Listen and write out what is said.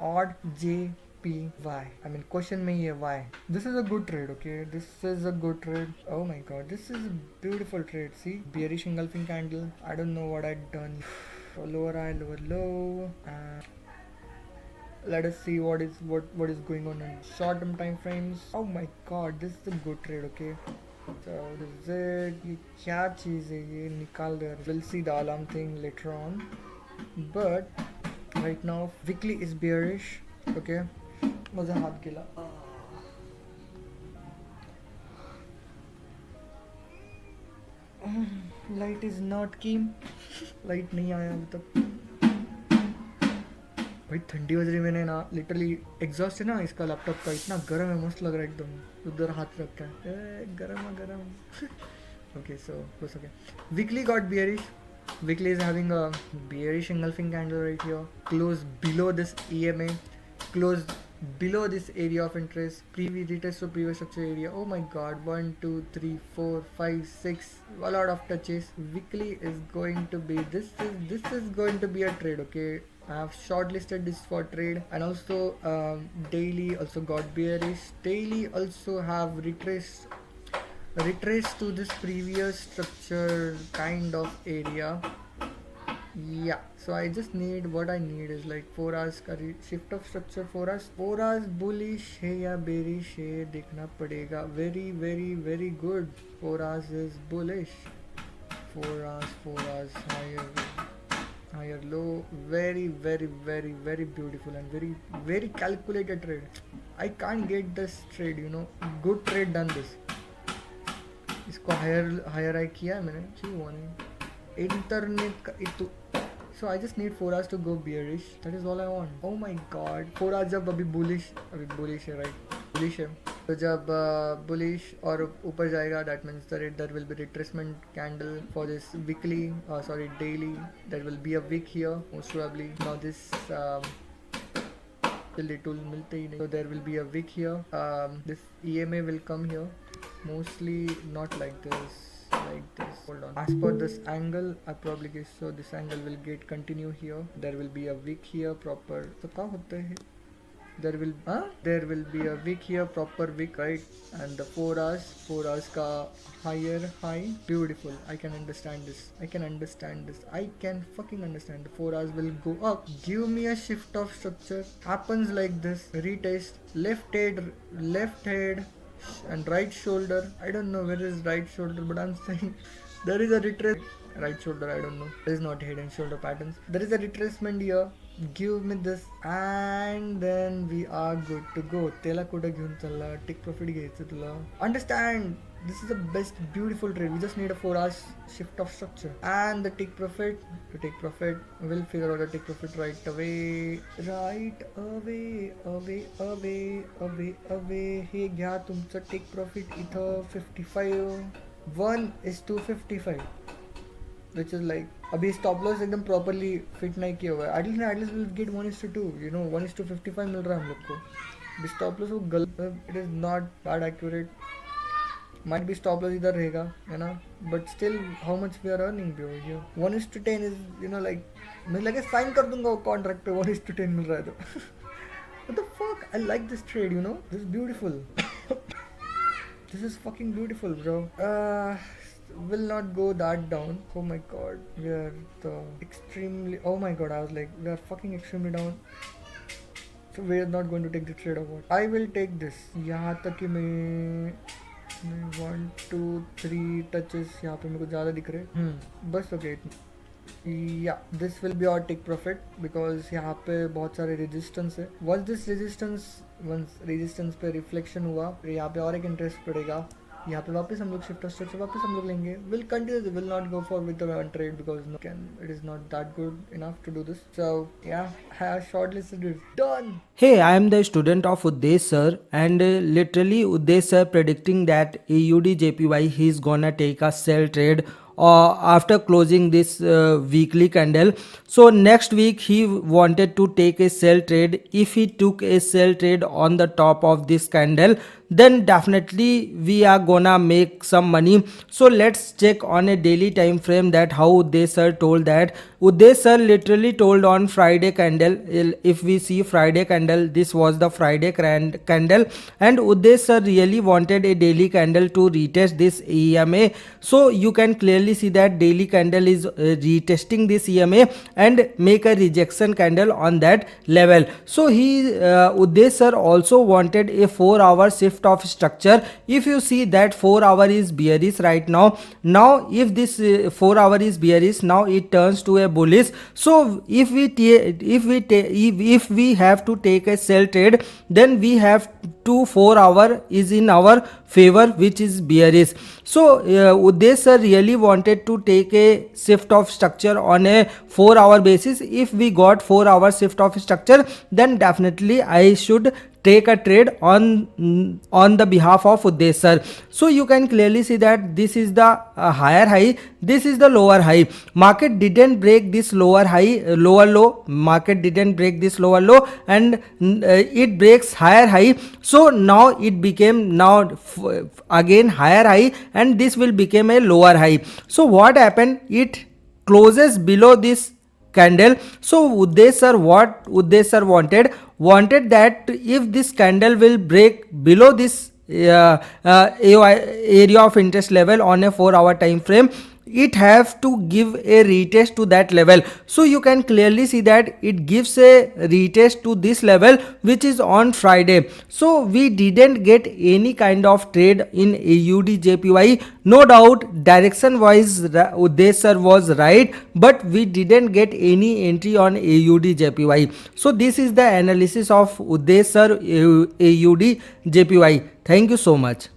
odd JPY. I mean question में ये why. This is a good trade, okay? This is a good trade. Oh my god, this is a beautiful trade. See, bearish engulfing candle. I don't know what I've done. Lower high, lower low. Let us see what is going on in short term time frames. Oh my god, this is a good trade, okay? So this is it. ये क्या चीज़ है ये निकाल दे. We'll see the alarm thing later on. But right now weekly is bearish, okay? मजा हाथ गिला. Light is not keen. Light नहीं आया अभी तक. भाई ठंडी बज रही. मैंने ना लिटरली एग्जॉस्ट है ना इसका लैपटॉप का, इतना गर्म है, मस्त लग रहा है एकदम. उधर हाथ रखा है, गर्म. Okay, so was okay. Weekly got bearish. Weekly is having a bearish engulfing candle right here. Close below this EMA. Close below this area of interest. Previous retest to previous structure area. Oh my god. 1, 2, 3, 4, 5, 6. A lot of touches. Weekly is going to be this is going to be a trade. Okay. I have shortlisted this for trade, and also daily also got bearish. Daily also have retraced to this previous structure kind of area. Yeah, so I just need, what I need is like 4 hours का shift of structure. 4 hours bullish है या bearish है देखना पड़ेगा. Very good. 4 hours is bullish. 4 hours higher low. Very beautiful and very calculated trade. I can't get this trade, you know. Good trade done this. इसको higher high किया है मैंने. क्यों हुआ नहीं इंटरनेट का इतु. So I just need 4 hours to go bearish. That is all I want. Oh my god. 4 hours जब अभी bullish है right. Bullish है. तो जब bullish और ऊपर जाएगा, that means there will be retracement candle for this weekly, daily. There will be a wick here most probably. Now this tool मिलते ही नहीं. So there will be a wick here. This EMA will come here. Mostly not like this. Hold on. As per this angle, I probably guess so. This angle will get continue here. There will be a wick here proper. So क्या होता है? There will be a wick here, proper wick, right? And the 4 hours ka higher high. Beautiful. I can understand this. I can fucking understand. The 4 hours will go up. Give me a shift of structure. Happens like this. Retest. Left head and right shoulder. I don't know where is right shoulder, but I'm saying there is a retrace. Right shoulder, I don't know. There is not head and shoulder patterns. There is a retracement here. Give me this and then we are good to go. Tela kuda घेऊन चला. Take profit घ्यायचं तुला. Understand? This is the best beautiful trade. We just need a 4 hours shift of structure and the take profit. We'll figure out the take profit right away. हे घ्या तुमचं take profit इथं 55. 1:55. Which is like अभी stop loss एकदम properly fit नहीं किया हुआ है. At least we'll get 1:2. You know 1:55 मिल रहा है हम लोग को. भी stop loss वो गलत. It is not that accurate. Might be stop loss इधर रहेगा है ना. But still how much we are earning bro here. 1:10 is you know like मैं लगे sign कर दूँगा वो contract पे 1:10 मिल रहा है तो. What the fuck? I like this trade, you know. This is beautiful. This is fucking beautiful, bro. Will not go that down. Oh my god, we are the extremely. Oh my god, I was like, we are fucking extremely down. So we are not going to take the trade of what. I will take this. यहाँ तक कि मैं 1, 2, 3 touches यहाँ पे मेरे को ज़्यादा दिख रहे. बस okay. Yeah, this will be our take profit because यहाँ पे बहुत सारे resistance है. Once resistance पे reflection हुआ, यहाँ पे और एक interest पड़ेगा. यहाँ पे वापस हम लोग शिफ्ट ऑफ स्ट्रक्चर वापस हम लोग लेंगे. Will continue, will not go for with the one trade because it is not that good enough to do this. So yeah I have shortlisted it. Done. Hey, I am the student of Udesh sir, and literally Udesh sir predicting that AUD JPY he is gonna take a sell trade after closing this weekly candle. So next week he wanted to take a sell trade. If he took a sell trade on the top of this candle, then definitely we are gonna make some money. So let's check on a daily time frame that how Uday sir told that. Uday sir literally told on Friday candle. If we see Friday candle, this was the Friday candle, and Uday sir really wanted a daily candle to retest this EMA. So you can clearly see that daily candle is retesting this EMA and make a rejection candle on that level. So Uday sir also wanted a 4-hour shift of structure. If you see that 4-hour is bearish right now. Now if this 4-hour is bearish, now it turns to a bullish. So if we have to take a sell trade, then we have to 4-hour is in our favor, which is bearish. So Uday sir really wanted to take a shift of structure on a 4-hour basis. If we got 4-hour shift of structure, then definitely I should take a trade on the behalf of Uday sir. So you can clearly see that this is the higher high, this is the lower high. Market didn't break this lower high, lower low. Market didn't break this lower low, and it breaks higher high. So now it became again higher high, and this will become a lower high. So what happened? It closes below this candle. So Uday sir wanted that if this candle will break below this area of interest level on a 4-hour time frame, it have to give a retest to that level. So you can clearly see that it gives a retest to this level, which is on Friday. So we didn't get any kind of trade in AUD JPY. No doubt direction wise Uday sir was right, but we didn't get any entry on AUD JPY. So this is the analysis of Uday sir AUD JPY. Thank you so much.